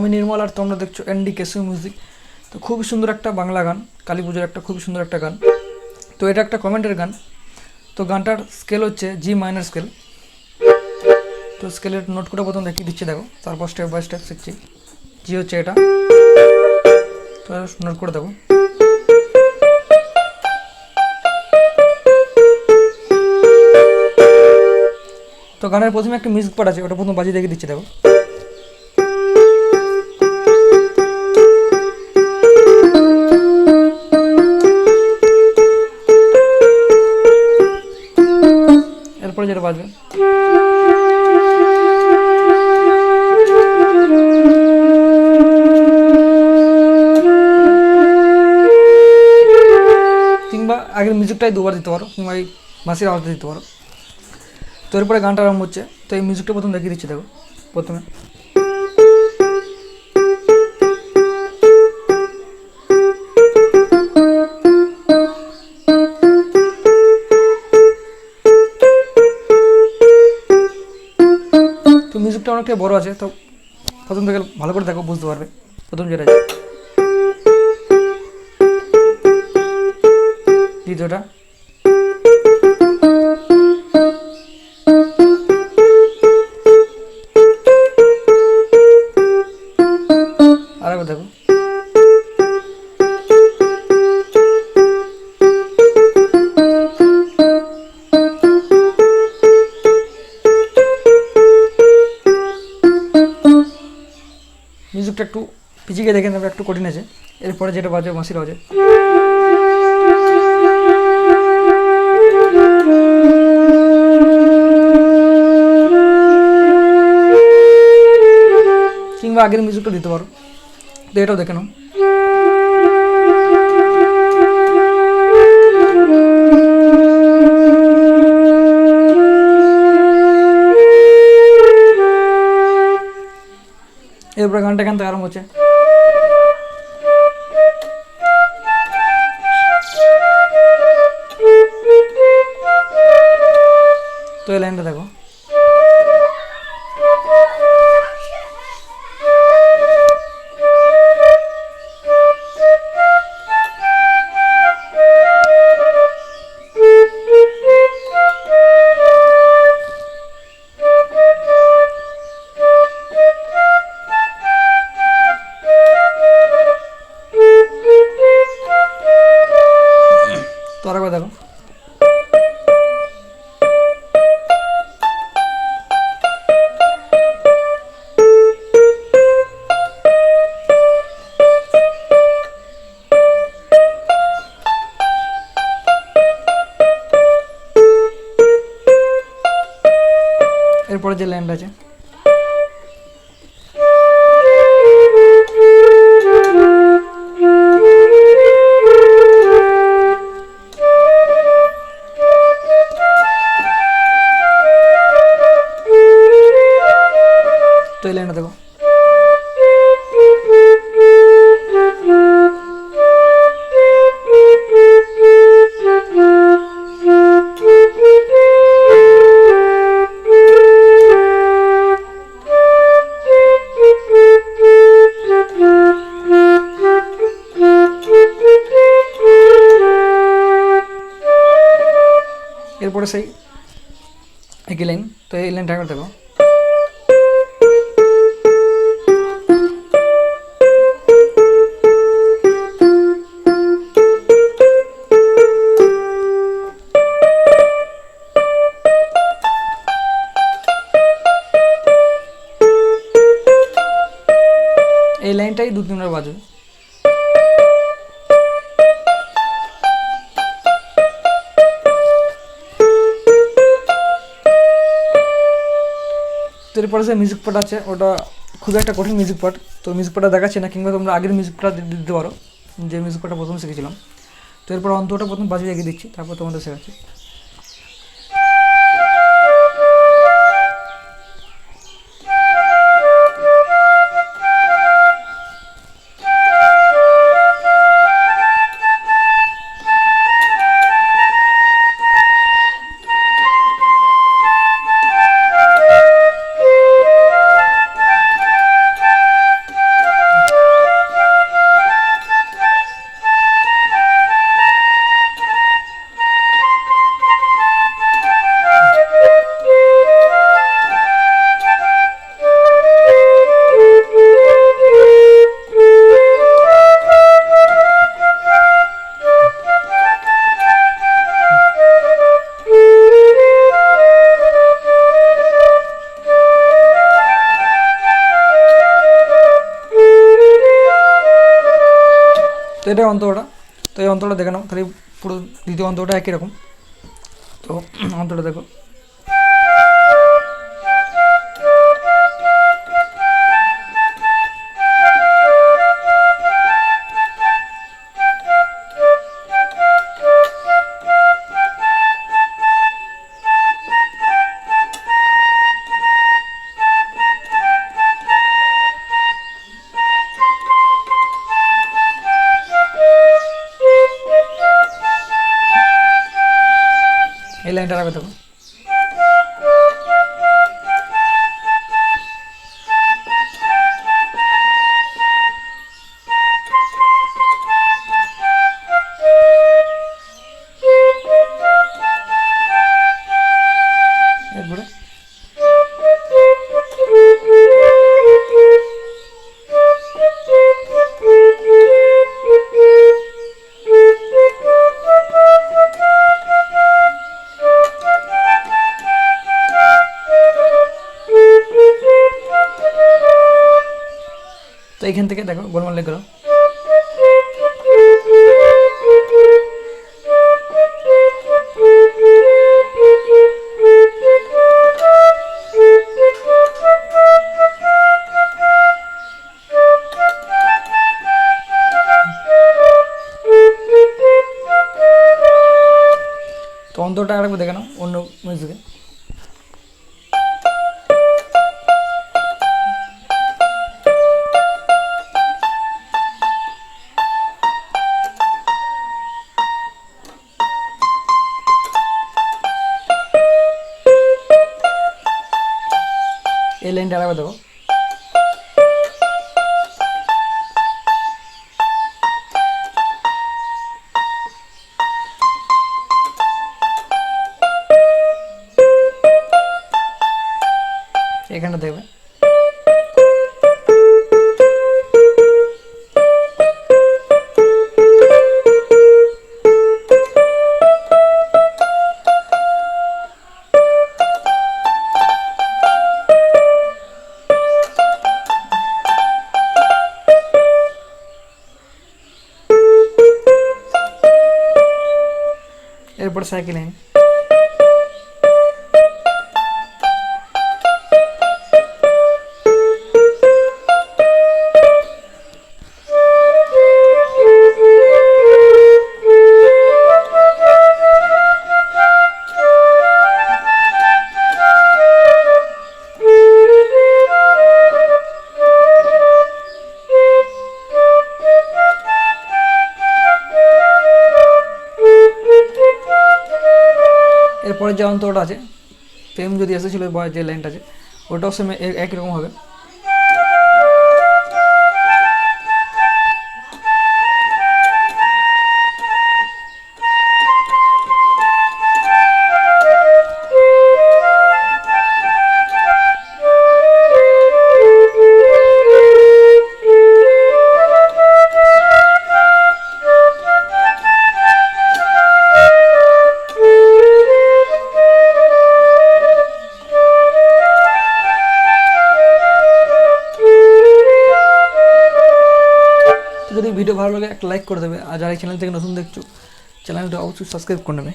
আমি নির্মল আর তোমরা দেখছো এনডি ক্যাসিও মিউজিক। তো খুবই সুন্দর একটা বাংলা গান, কালী পুজোর একটা খুবই সুন্দর একটা গান। তো এটা একটা কমেন্টের গান। তো গানটার স্কেল হচ্ছে জি মাইনর স্কেল। তো স্কেলের নোট করে প্রথম দেখিয়ে দিচ্ছি, দেখো, তারপর স্টেপ বাই স্টেপ শিখছি। জি হচ্ছে এটা, তো নোট করে দেবো। তো গানের প্রথমে একটা মিউজিক পার্ট আছে, ওটা প্রথম বাজিয়ে দেখিয়ে দিচ্ছি, দেখো। এরপরে যেটা বাজবে, কিংবা আগের মিউজিকটাই দুবার দিতে পারো, কিংবা এই বাঁশির আওয়াজটা দিতে পারো। তো এরপরে গানটা আরম্ভ হচ্ছে। তো এই মিউজিকটা প্রথম দেখিয়ে দিচ্ছি, দেখো। প্রথমে তো মিউজিকটা অনেকটাই বড় আছে, তো প্রথম থেকে ভালো করে দেখো, বুঝতে পারবে। প্রথম যেটা আছে দ্বিতীয়টা, আরেকবার দেখো। মিউজিকটা একটু পিছিয়ে দেখে নেবে, একটু কঠিন আছে। এরপরে যেটা বাজে বাঁশির আওয়াজে, কিংবা আগের মিউজিকটা দিতে পারো। তো এটাও দেখে নাও। এরপরে গানটা এখান থেকে আরম্ভ হচ্ছে। তো এই লাইনটা দেখো। তো আরেকবার দেখো। এরপরে যে লাইনটা আছে, তো এই লাইনটা দেখো। এরপরে সেই একই লাইন। তো এই লাইনটা একবার দেখো। এই লাইনটাই দু তিনবার বাজবে। তো এরপরে যে মিউজিক পার্ট আছে, ওটা খুব একটা কঠিন মিউজিক পার্ট। তো মিউজিক পার্টটা দেখাচ্ছে না, কিংবা তোমরা আগের মিউজিক পার্ট দিতে পারো, যে মিউজিক পার্টটা প্রথম শিখেছিলাম। তো এরপর অন্তটা প্রথম বাজিয়ে রেখে দিচ্ছি, তারপর তোমাদের শেখাচ্ছি। এটাই অন্তরটা। তো এই অন্তরটা দেখে নাও, তাহলে পুরো দ্বিতীয় অন্তরটা একই রকম। তো অন্তরটা দেখো। এই লাইনটা রাখবে দেখো। এরপরে তো এইখান থেকে দেখো গোলমাল লেগে গেল। তো অন্তরটা আরেকবার দেখে নাও অন্য মিউজিকে। এই লাইনটা আরেকবার দেখো। এখানটা দেখবে। এরপর সাইকেল লাইন। এরপরে যে অন্তরটা আছে, প্রেম যদি এসেছিলো বা যে লাইনটা আছে, ওটাও সেম একই রকম হবে। যদি ভিডিও ভালো লাগে একটা লাইক করে দেবে, আর যারা এই চ্যানেল থেকে নতুন দেখছো চ্যানেলটা অবশ্যই সাবস্ক্রাইব করে নেবে।